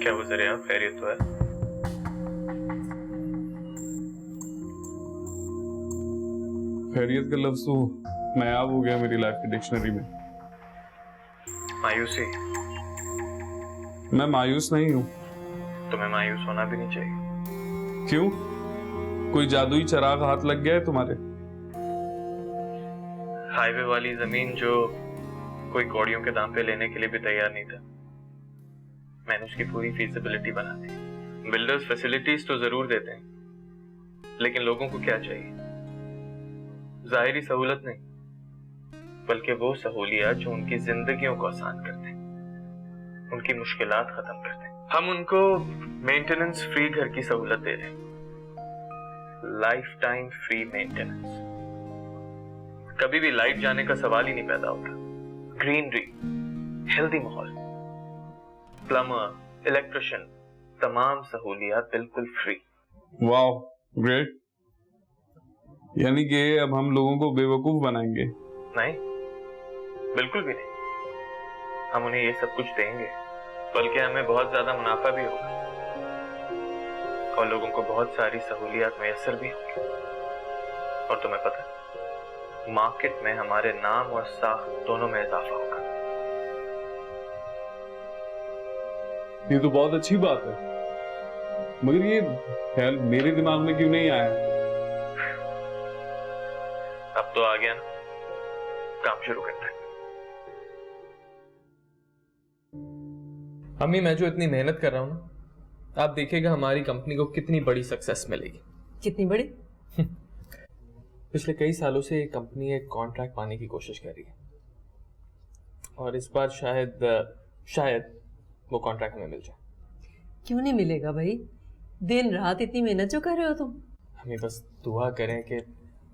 क्या गुजरे आप? खैरियत तो है? खैरियत का लफ्ज तो नायाब हो गया मेरी लाइफ की डिक्शनरी में। मायूसी? मैं मायूस नहीं हूँ। तुम्हें मायूस होना भी नहीं चाहिए। क्यों? कोई जादुई चिराग हाथ लग गया है तुम्हारे? हाईवे वाली जमीन जो कोई कौड़ियों के दाम पे लेने के लिए भी तैयार नहीं था, मैंने उसकी पूरी फीजिबिलिटी बना दी। बिल्डर्स फैसिलिटीज तो जरूर देते हैं, लेकिन लोगों को क्या चाहिए? जाहिरी सहूलत नहीं, बल्कि वो सहूलियत जो उनकी जिंदगियों को आसान करते हैं, उनकी मुश्किलात खत्म करते हैं। हम उनको मेंटेनेंस फ्री घर की सहूलत दे रहे हैं, लाइफ टाइम फ्री मेंटेनेंस। कभी भी लाइट जाने का सवाल ही नहीं पैदा होता। ग्रीनरी, हेल्दी माहौल, प्लम्बर, इलेक्ट्रिशियन, तमाम सहूलियत बिल्कुल फ्री। वाह, ग्रेट। यानी कि अब हम लोगों को बेवकूफ बनाएंगे? नहीं, बिल्कुल भी नहीं। हम उन्हें ये सब कुछ देंगे, बल्कि हमें बहुत ज्यादा मुनाफा भी होगा और लोगों को बहुत सारी सहूलियत मैसर भी होंगी। और तुम्हें पता है, मार्केट में हमारे नाम और साख दोनों में इजाफा होगा। ये तो बहुत अच्छी बात है, मगर ये ख्याल मेरे दिमाग में क्यों नहीं आया? अब तो आ गया ना, काम शुरू करते हैं। अम्मी, मैं जो इतनी मेहनत कर रहा हूं ना, आप देखिएगा हमारी कंपनी को कितनी बड़ी सक्सेस मिलेगी। कितनी बड़ी? पिछले कई सालों से ये कंपनी एक कॉन्ट्रैक्ट पाने की कोशिश कर रही है और इस बार शायद वो कॉन्ट्रैक्ट हमें मिल जाए। क्यों नहीं मिलेगा भाई? दिन रात इतनी मेहनत जो कर रहे हो तुम। हमें बस दुआ करें कि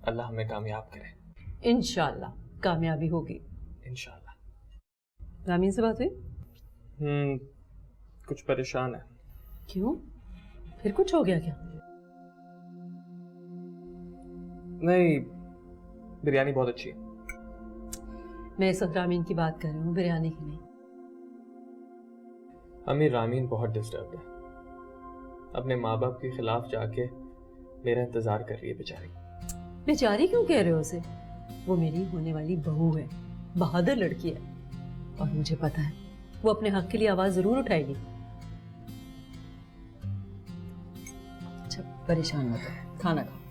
अल्लाह हमें कामयाब करे। इंशाल्लाह कामयाबी होगी। इंशाल्लाह। रामीन से बात हुई? कुछ परेशान है। क्यों? फिर कुछ हो गया क्या? नहीं, बिरयानी बहुत अच्छी है। मैं इस वक्त रामीन की बात कर रही हूँ, बिरयानी की नहीं। अम्मी, रामीन बहुत डिस्टर्ब है, अपने माँ बाप के खिलाफ जाके मेरा इंतजार कर रही है बेचारी। बेचारी क्यों कह रहे हो उसे? वो मेरी होने वाली बहू है, बहादुर लड़की है और मुझे पता है वो अपने हक के लिए आवाज जरूर उठाएगी। अच्छा, परेशान मत हो, खाना खाओ।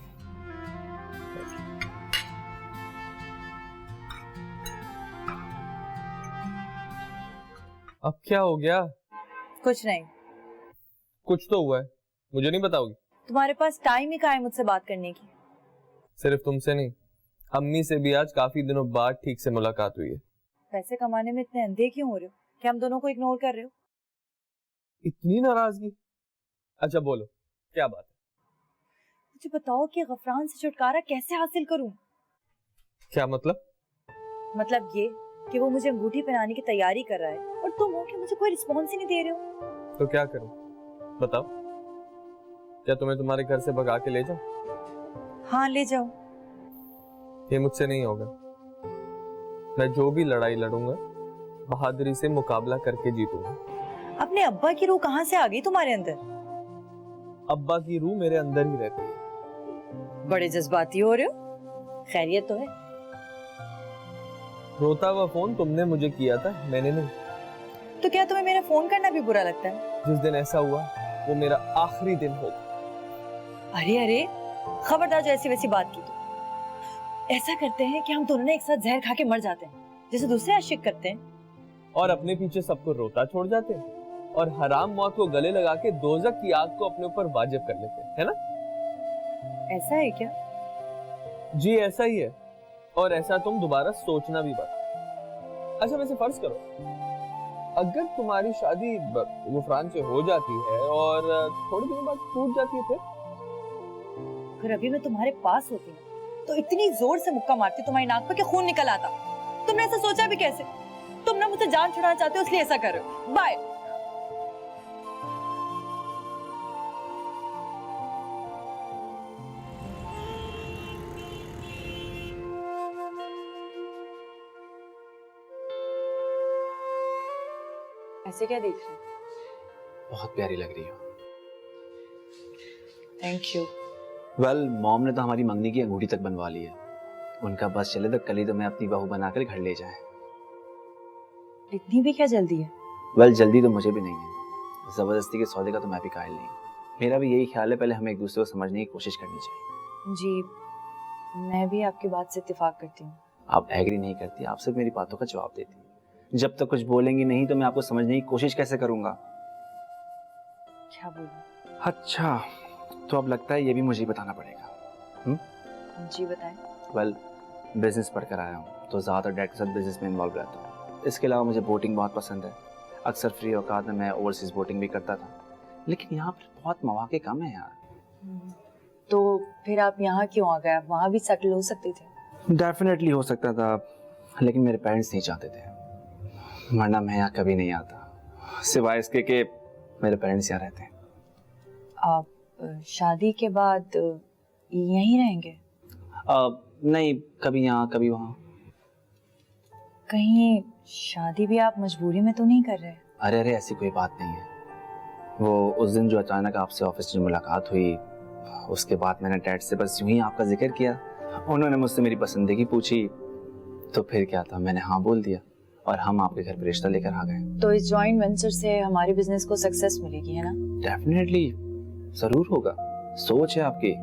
अब क्या हो गया? कुछ नहीं। कुछ तो हुआ है, मुझे नहीं बताओगी? तुम्हारे पास टाइम ही कहाँ है मुझसे बात करने की? सिर्फ तुमसे नहीं, अम्मी से भी आज काफी दिनों बाद ठीक से मुलाकात हुई है। पैसे कमाने में इतने अंधे क्यों हो रहे हो? क्या हम दोनों को इग्नोर कर रहे हो? इतनी नाराजगी? अच्छा बोलो, क्या बात है? मुझे बताओ कि गफरान से छुटकारा कैसे हासिल करूं? क्या मतलब? मतलब ये कि वो मुझे अंगूठी पहनाने की तैयारी कर रहा है और तुम हो कि मुझे कोई रिस्पॉन्स ही नहीं दे रहे हो। तो क्या करूं बताओ? क्या तुम्हें तुम्हारे घर से भगा के ले जाऊं? हाँ, ले जाओ। ये मुझसे नहीं होगा। मैं जो भी लड़ाई लड़ूंगा बहादुरी से मुकाबला करके जीतूंगा। अपने अब्बा की रूह कहाँ से आ गई तुम्हारे अंदर? अब्बा की रूह मेरे अंदर ही रहती है। बड़े जज्बाती हो रहे हो। खैरियत तो है? रोता हुआ फोन तुमने मुझे किया था, मैंने नहीं। तो क्या तुम्हें मेरा फोन करना भी बुरा लगता है? जिस दिन ऐसा हुआ वो मेरा आखिरी दिन होगा। अरे अरे, खबरदार जो ऐसी वैसी बात की तो। ऐसा करते हैं कि हम दोनों ना एक साथ जहर खा के मर जाते हैं, जैसे दूसरे आशिक करते हैं। और अपने पीछे सबको रोता छोड़ जाते हैं और हराम मौत को गले लगा के दोजख की आग को अपने ऊपर वाजिब कर लेते हैं, है ना? ऐसा है क्या? जी ऐसा ही है, और ऐसा तुम दोबारा सोचना भी मत। अच्छा वैसे फर्ज करो, अगर तुम्हारी शादी गुफरान से हो जाती है और थोड़े दिनों बाद टूट जाती है, अगर अभी मैं तुम्हारे पास होती ना तो इतनी जोर से मुक्का मारती तुम्हारी नाक पे कि खून निकल आता। तुमने ऐसा सोचा भी कैसे? तुम ना मुझसे जान छुड़ाना चाहते हो इसलिए ऐसा कर रहे हो। बाय। ऐसे क्या देख रहे हैं? बहुत प्यारी लग रही हो। Thank you. वेल, मॉम ने तो हमारी मंगनी की अंगूठी तक बनवा ली है। उनका बस चले तो कल ही तो मैं अपनी बहू बनाकर घर ले जाए। इतनी भी क्या जल्दी है? वेल, जल्दी तो मुझे भी नहीं है, जबरदस्ती के सौदे का तो मैं भी कायल नहीं हूँ। मेरा भी यही ख्याल है, पहले हमें एक दूसरे को समझने की कोशिश करनी चाहिए। जी, मैं भी आपकी बात से इत्तेफाक करती हूँ। आप एग्री नहीं करती, आप सिर्फ मेरी बातों का जवाब देती। जब तक कुछ बोलेंगी नहीं तो मैं आपको समझने की कोशिश कैसे करूंगा? क्या बोलूं? अच्छा, तो अब लगता है ये भी मुझे ही बताना पड़ेगा। जी बताएं। वेल, बिजनेस पढ़कर आया हूँ तो ज़्यादातर डैड के साथ बिजनेस में इन्वॉल्व रहता हूँ। इसके अलावा मुझे बोटिंग बहुत पसंद है। अक्सर फ्री औकात में मैं ओवरसीज बोटिंग भी करता था, लेकिन यहाँ पर बहुत मौके कम है यार। तो फिर आप यहाँ क्यों आ गए? आप वहाँ भी सेटल हो सकते थे। डेफिनेटली हो सकता था, लेकिन मेरे पेरेंट्स नहीं चाहते थे, वरना मैं यहाँ कभी नहीं आता। सिवाय इसके कि मेरे पेरेंट्स यहाँ रहते हैं। आप शादी के बाद यहीं रहेंगे? नहीं, कभी यहाँ कभी वहाँ। कहीं शादी भी आप मजबूरी में तो नहीं कर रहे? अरे अरे, ऐसी कोई बात नहीं है। वो उस दिन जो अचानक आपसे ऑफिस में मुलाकात हुई, उसके बाद मैंने डैड से बस यूं ही आपका जिक्र किया। उन्होंने मुझसे मेरी पसंदीगी पूछी, तो फिर क्या था, मैंने हाँ बोल दिया और हम आपके घर पे रिश्ता लेकर आ गए। तो इस जॉइंट वेंचर से हमारे बिजनेस को सक्सेस मिलेगी, है ना? डेफिनेटली, जरूर होगा। सोच है आपकी।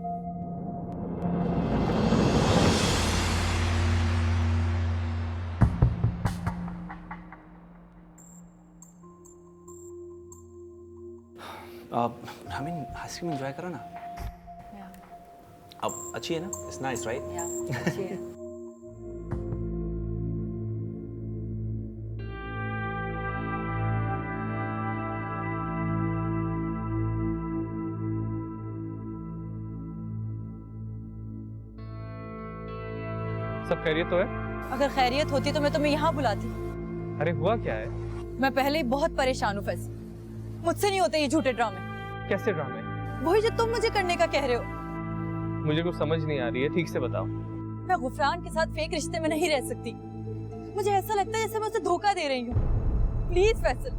आप हमें आइसक्रीम एंजॉय करो ना। अब अच्छी है ना? It's nice right? अच्छी है। सब खैरियत तो है? अगर खैरियत होती तो मैं तुम्हें यहाँ बुलाती। अरे हुआ क्या है? मैं पहले ही बहुत परेशान हूँ फैसल। मुझसे नहीं होते ये झूठे ड्रामे। कैसे ड्रामे? वही जो तुम मुझे करने का कह रहे हो। मुझे कुछ समझ नहीं आ रही है, ठीक से बताओ। मैं गुफरान के साथ फेक रिश्ते में नहीं रह सकती। मुझे ऐसा लगता है जैसे मैं उसे धोखा दे रही हूँ। प्लीज फैसल।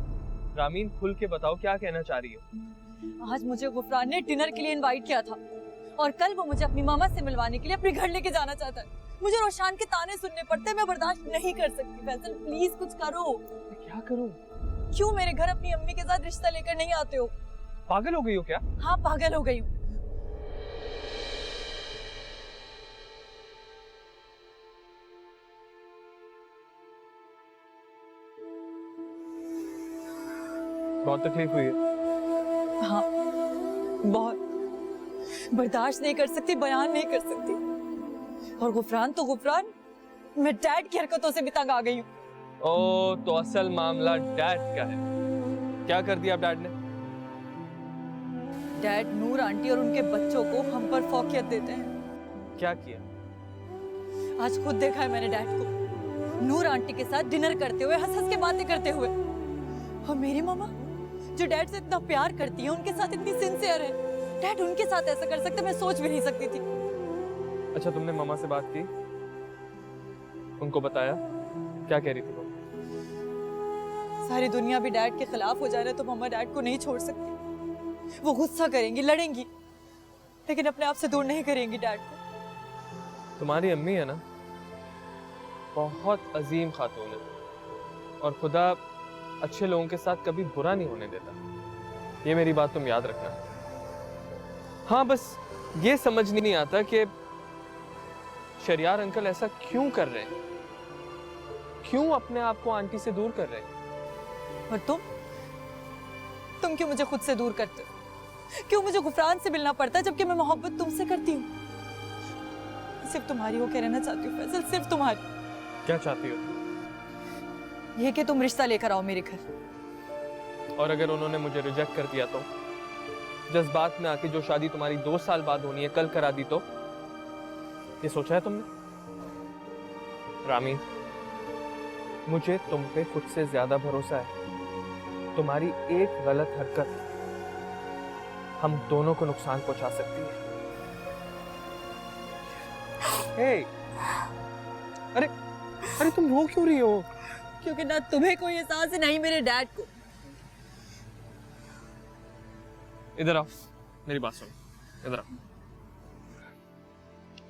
रामीन, खुल के बताओ क्या कहना चाह रही हो? आज मुझे गुफरान ने डिनर के लिए इनवाइट किया था और कल वो मुझे अपनी मामा से मिलवाने के लिए अपने घर लेके जाना चाहता है। मुझे रोशान के ताने सुनने पड़ते हैं, मैं बर्दाश्त नहीं कर सकती। फैसल प्लीज कुछ करो। क्या करूं? क्यों मेरे घर अपनी अम्मी के साथ रिश्ता लेकर नहीं आते हो? पागल हो गई हो क्या? हाँ, पागल हो गई हूँ। बहुत तकलीफ हुई है? हाँ, बहुत। बर्दाश्त नहीं कर सकती, बयान नहीं कर सकती। और गुफरान तो गुफरान, मैं डैड की हरकतों से भी तंग आ गई हूँ। ओ, तो असल मामला डैड का है। क्या कर दिया डैड ने? डैड नूर आंटी और उनके बच्चों को हम पर फौकियत देते हैं। क्या किया? आज खुद देखा है मैंने डैड को नूर आंटी के साथ डिनर करते हुए, हंस हंस के बातें करते हुए। और मेरी मामा जो डैड से इतना प्यार करती है, उनके साथ इतनी सिंसियर है। डैड उनके साथ ऐसा कर सकते, मैं सोच भी नहीं सकती थी। अच्छा, तुमने मामा से बात की? उनको बताया? क्या कह रही थी वो? सारी दुनिया भी डैड के खिलाफ हो जा रहा है तो मम्मा डैड को नहीं छोड़ सकती। वो गुस्सा करेंगी, लड़ेंगी, लेकिन अपने आप से दूर नहीं करेंगी डैड को। तुम्हारी अम्मी है ना, बहुत अजीम खातून है और खुदा अच्छे लोगों के साथ कभी बुरा नहीं होने देता। ये मेरी बात तुम याद रखना। हाँ, बस ये समझ नहीं आता कि शरियार अंकल ऐसा क्यों कर रहे हैं, क्यों अपने आप को आंटी से दूर कर रहे हैं। और तुम क्यों मुझे खुद से दूर करते हो? क्यों मुझे गुफरान से मिलना पड़ता है जबकि मैं मोहब्बत तुमसे करती हूँ? सिर्फ तुम्हारी होकर रहना चाहती हूँ फैसल, सिर्फ तुम्हारी। क्या चाहती हो? ये कि तुम रिश्ता लेकर आओ मेरे घर। और अगर उन्होंने मुझे रिजेक्ट कर दिया तो? जज्बात में आके जो शादी तुम्हारी 2 साल बाद होनी है कल करा दी तो? ये सोचा है तुमने? रामी, मुझे तुम पे खुद से ज्यादा भरोसा है। तुम्हारी एक गलत हरकत हम दोनों को नुकसान पहुंचा सकती है। हे, अरे अरे तुम रो क्यों रही हो? क्योंकि ना तुम्हें कोई एहसास है, ना ही मेरे डैड को। इधर आओ, मेरी बात सुनो, इधर आओ।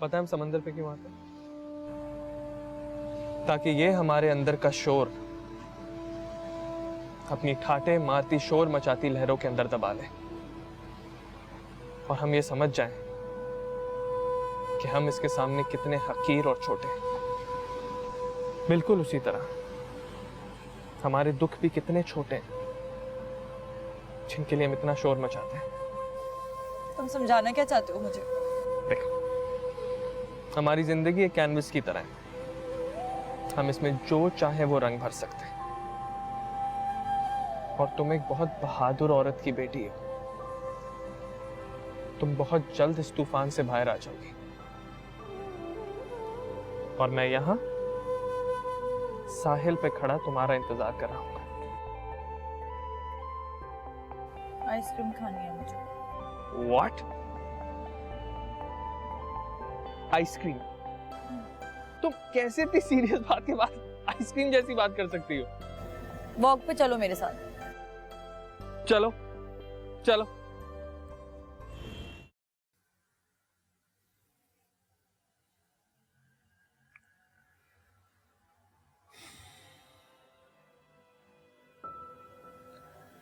पता है हम समंदर पे क्यों आते हैं? ताकि ये हमारे अंदर का शोर अपनी ठाटे मारती शोर मचाती लहरों के अंदर दबा ले और हम ये समझ जाएं कि हम इसके सामने कितने हकीर और छोटे हैं। बिल्कुल उसी तरह हमारे दुख भी कितने छोटे हैं जिनके लिए हम इतना शोर मचाते हैं। तुम समझाना क्या चाहते हो मुझे? देखो, हमारी जिंदगी एक कैनवस की तरह है, हम इसमें जो चाहे वो रंग भर सकते हैं। और तुम एक बहुत बहादुर औरत की बेटी हो, तुम बहुत जल्द इस तूफान से बाहर आ जाओगी और मैं यहां साहिल पे खड़ा तुम्हारा इंतजार कर रहा हूं। आइसक्रीम खानी है मुझे। व्हाट? आइसक्रीम? तुम कैसे इतनी सीरियस बात के बाद आइसक्रीम जैसी बात कर सकती हो? वॉक पे चलो मेरे साथ। चलो चलो।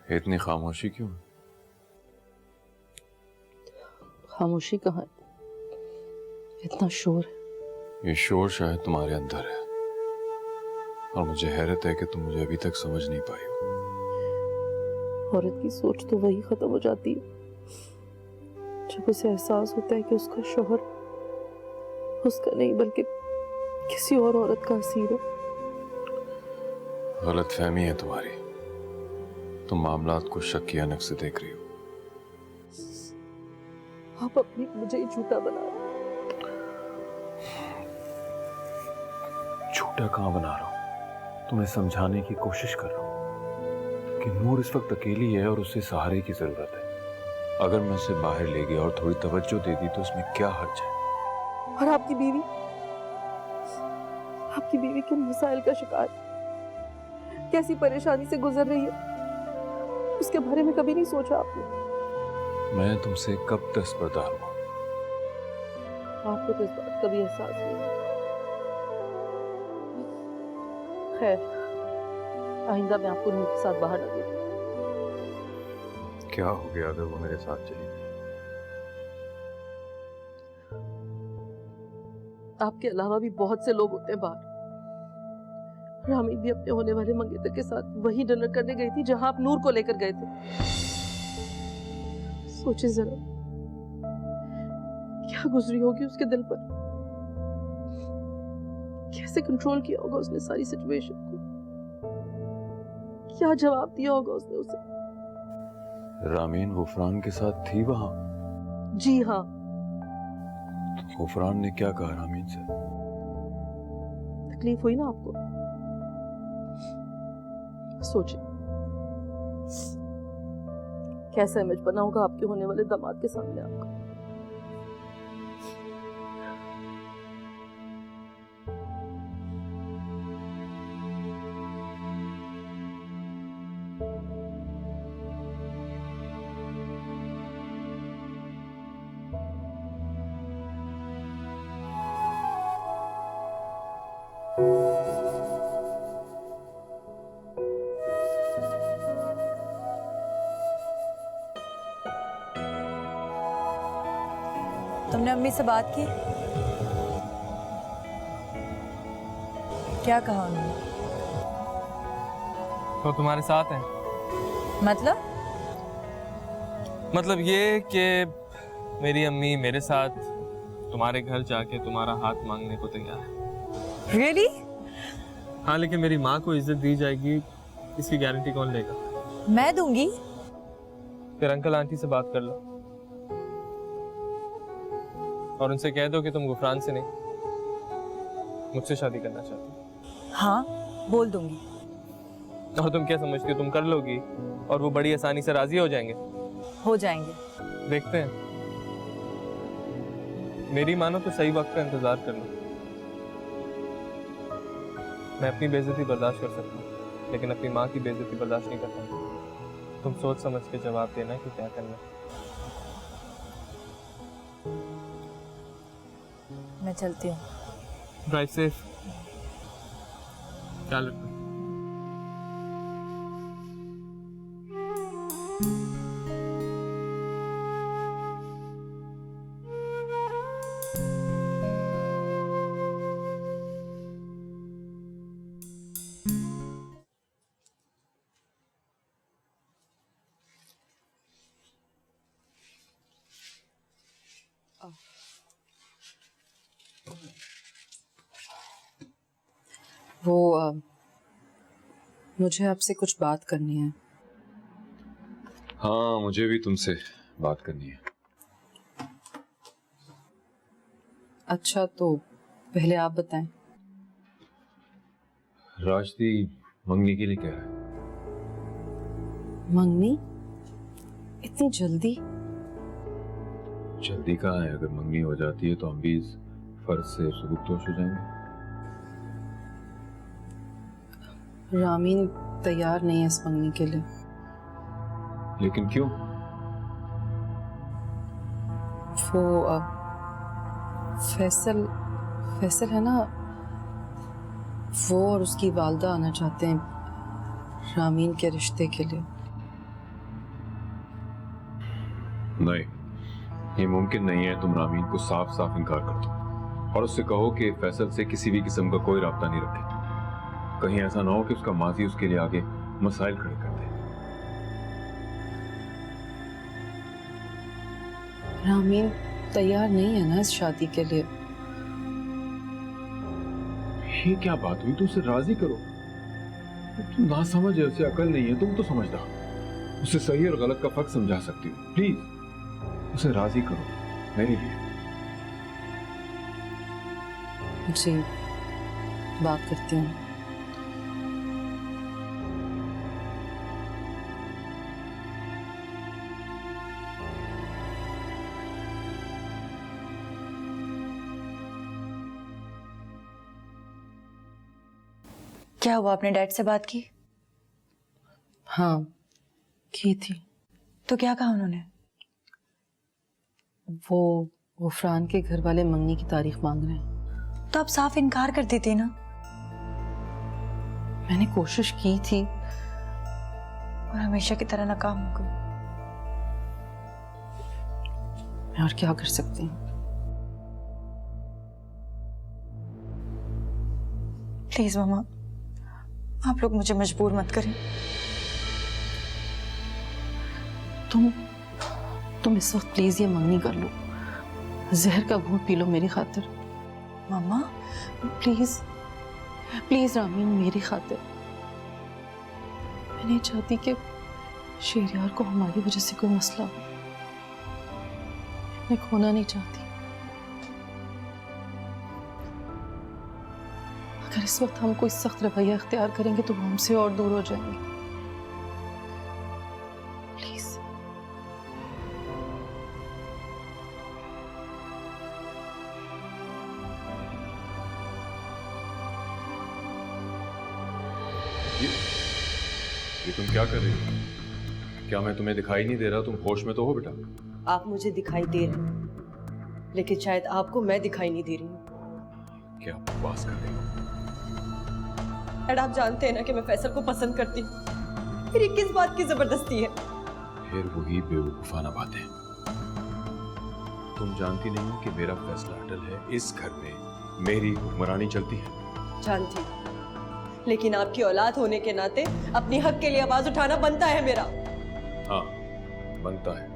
इतनी खामोशी क्यों? खामोशी कहाँ है, इतना शोर है। ये शोर शायद तुम्हारे अंदर है और मुझे हैरत है कि तुम मुझे अभी तक समझ नहीं पाई हो। औरत की सोच तो वही खत्म हो जाती है जब उसे एहसास होता है कि उसका शौहर उसका नहीं बल्कि किसी और औरत का असीर है। गलतफहमी है तुम्हारी, तुम मामलात को शक की ऐनक से देख रही हो। आप अपनी मुझे ही झूठा बना रहे हो। झूठा कहाँ बना रहा हूं? तुम्हें समझाने की कोशिश कर रहा हूं कि नूर इस वक्त अकेली है और उसे सहारे की जरूरत है। अगर मैं उसे बाहर ले गया और थोड़ी तवज्जो दे दी तो उसमें क्या हर्ज है? और आपकी बीवी किन मसाइल का शिकार है, कैसी परेशानी से गुजर रही है, उसके बारे में कभी नहीं सोचा आपने? मैं तुमसे कब दस्तबरदार हूं? आपको तो इस बात का भी एहसास नहीं है। खैर, आइंदा मैं आपको नूर के साथ बाहर न देखूं। क्या हो गया अगर वो मेरे साथ चली गई? आपके अलावा भी बहुत से लोग होते हैं बाहर। रामीन भी अपने होने वाले मंगेतर के साथ वही डिनर करने गई थी जहां आप नूर को लेकर गए थे। सोचे जरा क्या गुजरी होगी उसके दिल पर, कैसे कंट्रोल किया होगा उसने सारी सिचुएशन को, क्या जवाब दिया होगा उसने उसे। रामीन गुफरान के साथ थी वहां? जी हाँ। गुफरान ने क्या कहा रामीन से? तकलीफ हुई ना आपको? सोचिए कैसा इमेज बना होगा आपके होने वाले दामाद के सामने आपका। तुमने अम्मी से बात की? क्या कहा उन्होंने? तो तुम्हारे साथ हैं? मतलब ये कि मेरी अम्मी मेरे साथ तुम्हारे घर जाके तुम्हारा हाथ मांगने को तैयार है। Really? हाँ, लेकिन मेरी माँ को इज्जत दी जाएगी इसकी गारंटी कौन लेगा? मैं दूंगी। फिर अंकल आंटी से बात कर लो और उनसे कह दो कि तुम गुफरान से नहीं मुझसे शादी करना चाहती हो। हाँ, बोल दूंगी। और तुम क्या समझती हो तुम कर लोगी और वो बड़ी आसानी से राजी हो जाएंगे? हो जाएंगे। देखते हैं। मेरी मानो तो सही वक्त का इंतजार कर लो। मैं अपनी बेइज्जती बर्दाश्त कर सकता हूँ लेकिन अपनी माँ की बेइज्जती बर्दाश्त नहीं करता। तुम सोच समझ के जवाब देना कि क्या करना है। मैं चलती हूँ। Drive safe. ख्याल रखना। मुझे आपसे कुछ बात करनी है। हाँ, मुझे भी तुमसे बात करनी है। अच्छा, तो पहले आप बताएं। राजदी मंगनी के लिए कह रहा है। मंगनी? इतनी जल्दी? जल्दी कहाँ है? अगर मंगनी हो जाती है तो हम भी इस फर्ज से सबूतोश हो जाएंगे। रामीन तैयार नहीं है इस मंगनी के लिए। लेकिन क्यों? वो फैसल है ना, वो और उसकी वालदा आना चाहते हैं रामीन के रिश्ते के लिए। नहीं, ये मुमकिन नहीं है। तुम रामीन को साफ साफ इनकार कर दो और उससे कहो कि फैसल से किसी भी किस्म का कोई राब्ता नहीं रखे। कहीं ऐसा ना हो कि उसका माजी उसके लिए आगे मसाइल खड़े कर दे। रामीन तैयार नहीं है ना इस शादी के लिए। ये क्या बात हुई? तो उसे राजी करो। तुम ना समझ है, उसे अकल नहीं है, तुम तो समझदार। उसे सही और गलत का फर्क समझा सकती हो। प्लीज उसे राजी करो मेरे लिए। जी, बात करती हूँ। क्या हुआ, अपने डैड से बात की? हाँ, की थी। तो क्या कहा उन्होंने? वो फरहान के घर वाले मंगनी की तारीख मांग रहे हैं। तो आप साफ इनकार कर देती ना। मैंने कोशिश की थी और हमेशा की तरह नाकाम हो गई। मैं और क्या कर सकती हूँ? प्लीज मामा, आप लोग मुझे मजबूर मत करें। तुम इस वक्त प्लीज ये मंगनी कर लो। जहर का घूंट पी लो मेरी खातिर। मामा प्लीज प्लीज रामीन, मेरी खातिर। मैं नहीं चाहती कि शेरियार को हमारी वजह से कोई मसला हो। मैं खोना नहीं चाहती। अगर इस वक्त हम कोई सख्त रवैया इख्तियार करेंगे तो वो हमसे और दूर हो जाएंगे। प्लीज। ये तुम क्या कर रही हो? क्या मैं तुम्हें दिखाई नहीं दे रहा? तुम होश में तो हो बेटा? आप मुझे दिखाई दे रहे हैं, लेकिन शायद आपको मैं दिखाई नहीं दे रही हूँ। क्या बकवास कर रही हो? डैड, आप जानते हैं ना कि मैं फैसल को पसंद करती हूँ। फिर ये किस बात की जबरदस्ती है? फिर वही बेवकूफाना बातें। तुम जानती नहीं हो कि मेरा फैसला अटल है। इस घर में मेरी हुक्मरानी चलती है। जानती हूँ, लेकिन आपकी औलाद होने के नाते अपने हक के लिए आवाज उठाना बनता है मेरा। हाँ, बनता है।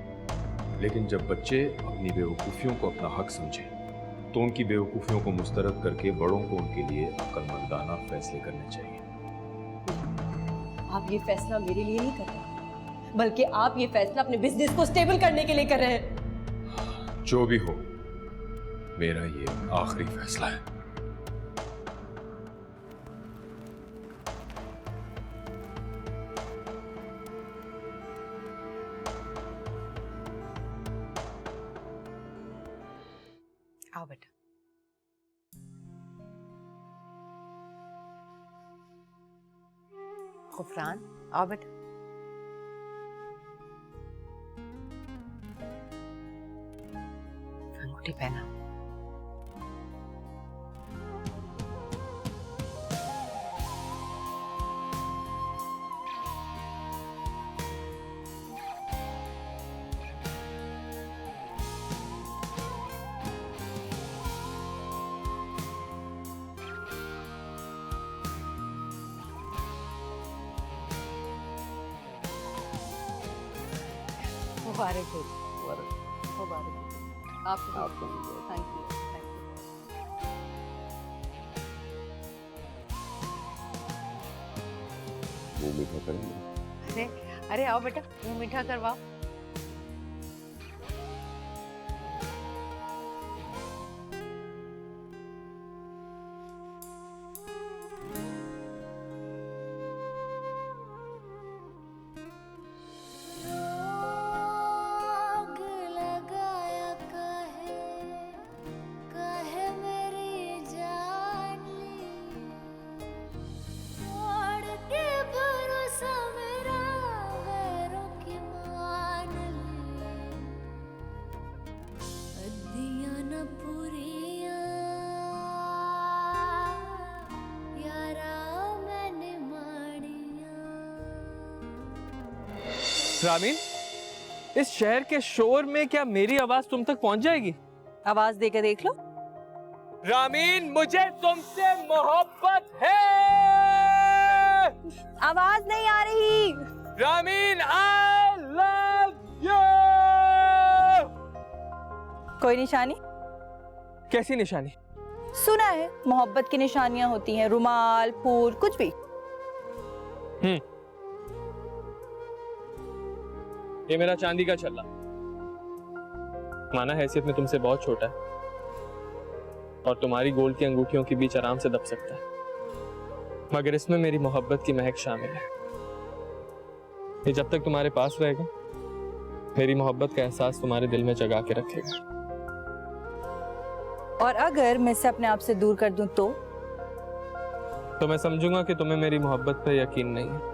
लेकिन जब बच्चे अपनी बेवकूफियों को अपना हक समझें तो उनकी बेवकूफियों को मुस्तरद करके बड़ों को उनके लिए अक्लमंदाना फैसले करने चाहिए। आप ये फैसला मेरे लिए नहीं कर रहे, बल्कि आप ये फैसला अपने बिजनेस को स्टेबल करने के लिए कर रहे हैं। जो भी हो, मेरा ये आखिरी फैसला है। आओ बेटा। गुफरान, आओ बेटा। अंगूठी पहना। मुबारक हो मुबारक हो। आपको थैंक यू थैंक यू। मुंह मीठा करेंगे। अरे आओ बेटा, मुंह मीठा करवाओ। रामीन, इस शहर के शोर में क्या मेरी आवाज तुम तक पहुंच जाएगी? आवाज देकर देख लो। रामीन, मुझे तुमसे मोहब्बत है। आवाज नहीं आ रही। Ramin, I love you. कोई निशानी? कैसी निशानी? सुना है मोहब्बत की निशानियां होती हैं, रुमाल, फूल, कुछ भी। ये मेरा चांदी का छल्ला, माना हैसियत में तुमसे बहुत छोटा है और तुम्हारी गोल्ड की अंगूठियों के बीच आराम से दब सकता है, मगर इसमें मेरी मोहब्बत की महक शामिल है। ये जब तक तुम्हारे पास रहेगा, मेरी मोहब्बत का एहसास तुम्हारे दिल में जगा के रखेगा। और अगर मैं इसे अपने आप से दूर कर दूं तो मैं समझूंगा कि तुम्हें मेरी मोहब्बत पर यकीन नहीं है।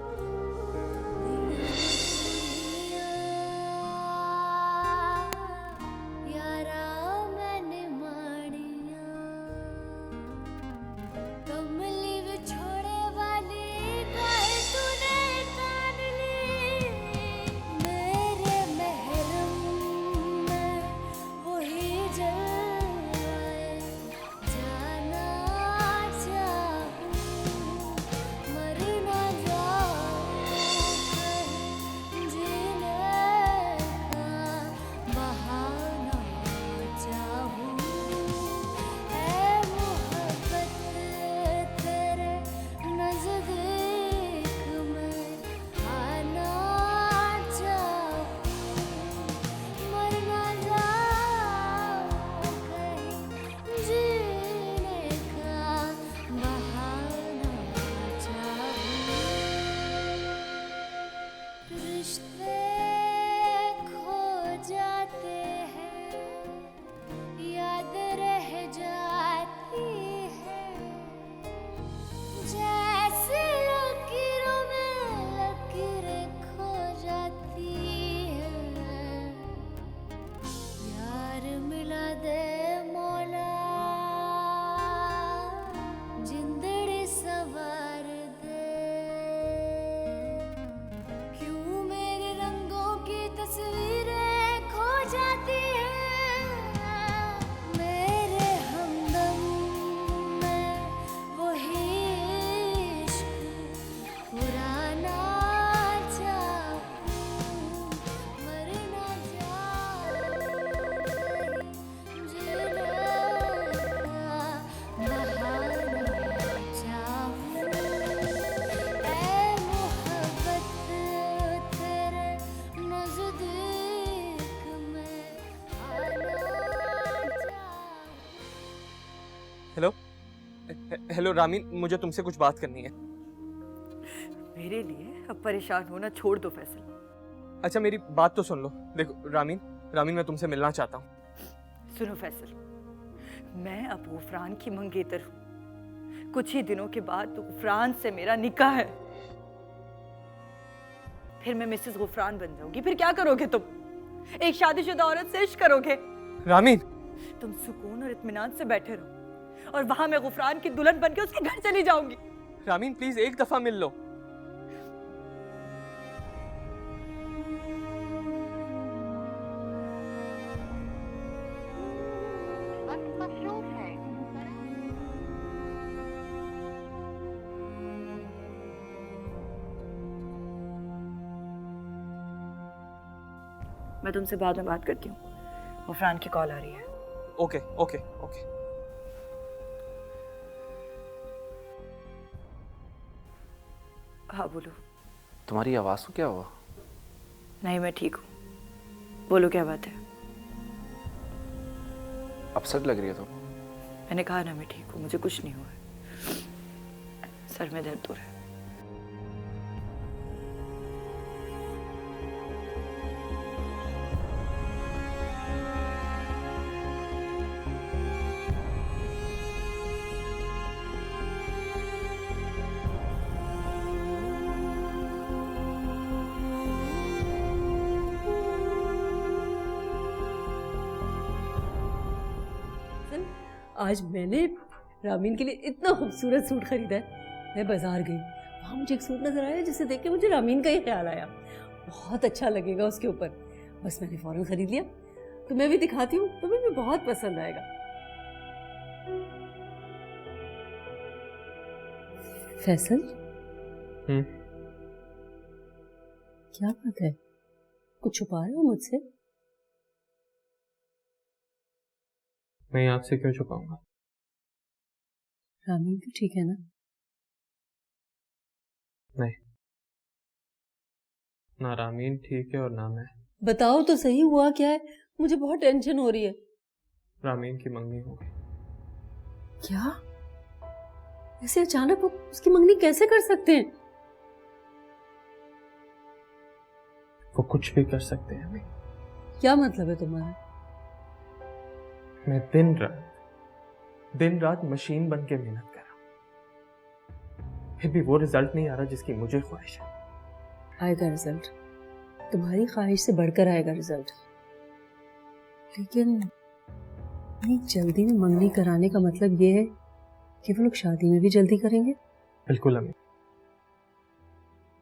हेलो रामीन, मुझे तुमसे कुछ बात करनी है। मेरे लिए अब परेशान होना छोड़ दो फैसल। अच्छा मेरी बात तो सुन लो। देखो रामीन मैं तुमसे मिलना चाहता हूँ। सुनो फैसल, मैं अब गुफरान की मंगेतर हूँ। कुछ ही दिनों के बाद गुफरान से मेरा निकाह है। फिर मैं मिसेस गुफरान बन जाऊंगी। फिर क्या करोगे तुम? एक शादीशुदा औरत से इश्क करोगे? रामीन, तुम सुकून और इत्मीनान से बैठे रहो और वहां मैं गुफरान की दुल्हन बनके उसके घर चली जाऊंगी। रामीन प्लीज एक दफा मिल लो। मैं तुमसे बाद में बात करती हूँ, वो फ्रान की कॉल आ रही है। Okay okay okay. हाँ बोलो। तुम्हारी आवाज़ को क्या हुआ? नहीं मैं ठीक हूँ, बोलो क्या बात है। अपसेट लग रही है तुम। मैंने कहा ना मैं ठीक हूँ, मुझे कुछ नहीं हुआ है, सर में दर्द हो रहा है। आज मैंने रामीन के लिए इतना खूबसूरत सूट खरीदा है। मैं बाजार गई, वहाँ मुझे एक सूट नजर आया जिसे देख के मुझे रामीन का ही ख्याल आया, बहुत अच्छा लगेगा उसके ऊपर। बस मैंने फौरन खरीद लिया। तो मैं भी दिखाती हूँ, तुम्हें भी बहुत पसंद आएगा। फैसल, क्या बात है, कुछ छुपा रहे हो मुझसे? मैं आपसे क्यों छुपाऊंगा? रामीन तो ठीक है ना? नहीं, ना रामीन ठीक है और ना मैं। बताओ तो सही, हुआ क्या है? मुझे बहुत टेंशन हो रही है। रामीन की मंगनी हो गई। क्या? ऐसे अचानक वो उसकी मंगनी कैसे कर सकते हैं? वो कुछ भी कर सकते हैं अम्मी। क्या मतलब है तुम्हारा? मैं दिन रात मशीन बन के मेहनत कर रहा हूं, फिर भी वो रिजल्ट नहीं आ रहा जिसकी मुझे ख्वाहिश है। आएगा रिजल्ट, तुम्हारी ख्वाहिश से बढ़कर आएगा रिजल्ट। लेकिन इतनी जल्दी में मंगनी कराने का मतलब ये है कि वो लोग शादी में भी जल्दी करेंगे? बिल्कुल अम्मी,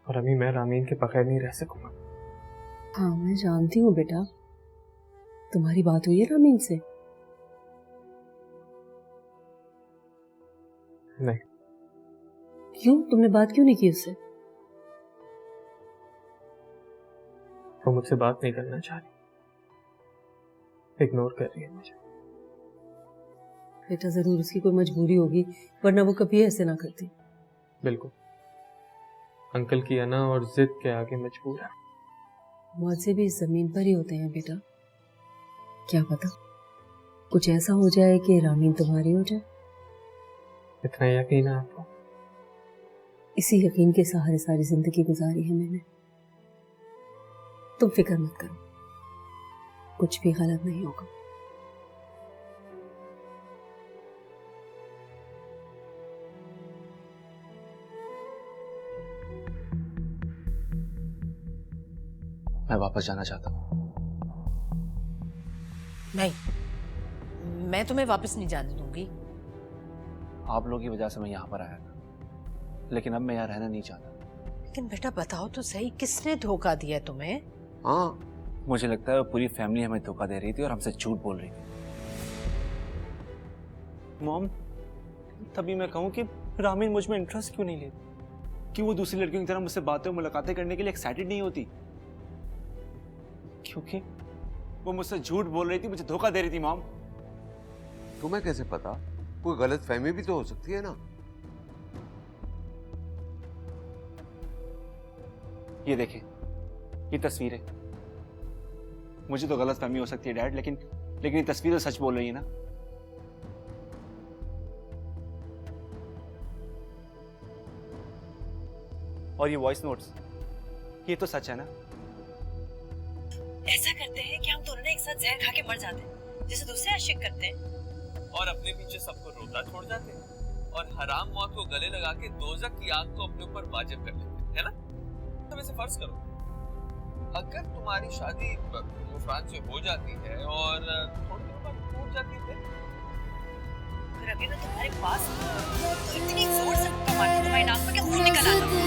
और अम्मी मैं रामीन के बगैर नहीं रह सकूंगा। हाँ मैं जानती हूँ बेटा, तुम्हारी बात हुई है रामीन से? नहीं। क्यों, तुमने बात क्यों नहीं की उससे? वो मुझसे बात नहीं करना चाह रही, इग्नोर कर रही है मुझे। बेटा जरूर उसकी कोई मजबूरी होगी, वरना वो कभी ऐसे ना करती। बिल्कुल, अंकल की अना और जिद के आगे मजबूर है। मौत से भी इस जमीन पर ही होते हैं बेटा, क्या पता कुछ ऐसा हो जाए कि रामीन तुम्हारी हो जाए। इतना यकीन है आपको? इसी यकीन के सहारे सारी जिंदगी गुजारी है मैंने। तुम फिक्र मत करो, कुछ भी गलत नहीं होगा। मैं वापस जाना चाहता हूँ। नहीं, मैं तुम्हें वापस नहीं जाने दूंगी। आप लोगों की वजह से मैं यहाँ पर आया था, लेकिन अब मैं यहाँ रहना नहीं चाहता। लेकिन बेटा बताओ तो सही, किसने धोखा दिया तुम्हें? हाँ, मुझे लगता है पूरी फैमिली हमें धोखा दे रही थी और हमसे झूठ बोल रही थी। मॉम, तभी मैं कहूँ कि रामीन मुझ में इंटरेस्ट क्यों नहीं लेती, कि वो दूसरी लड़कियों की तरह मुझसे बातें और मुलाकातें करने के लिए एक्साइटेड नहीं होती, क्योंकि वो मुझसे झूठ बोल रही थी, मुझे धोखा दे रही थी। मॉम, तुम्हें कैसे पता? कोई गलत फहमी भी तो हो सकती है ना। ये देखें, ये तस्वीरें। मुझे तो गलत फहमी हो सकती है डैड, लेकिन ये तस्वीर तो सच बोल रही है ना। और ये वॉइस नोट्स, ये तो सच है ना। ऐसा करते हैं कि हम दोनों ने एक साथ जहर खा के मर जाते हैं, जैसे दूसरे आशिक करते हैं, और अपने पीछे सबको रोता छोड़ जाते हैं, और हराम मौत को गले लगा के दोजख की आग को अपने ऊपर वाजिब कर लेते हैं, है ना? तो वैसे फर्ज करो, अगर तुम्हारी शादी गुफरान से हो जाती है और थोड़ी देर बाद टूट जाती है, अगर अभी मैं तुम्हारे पास इतनी जोर से मुक्का मारती तुम्हारी नाक में कि खून निकल आता।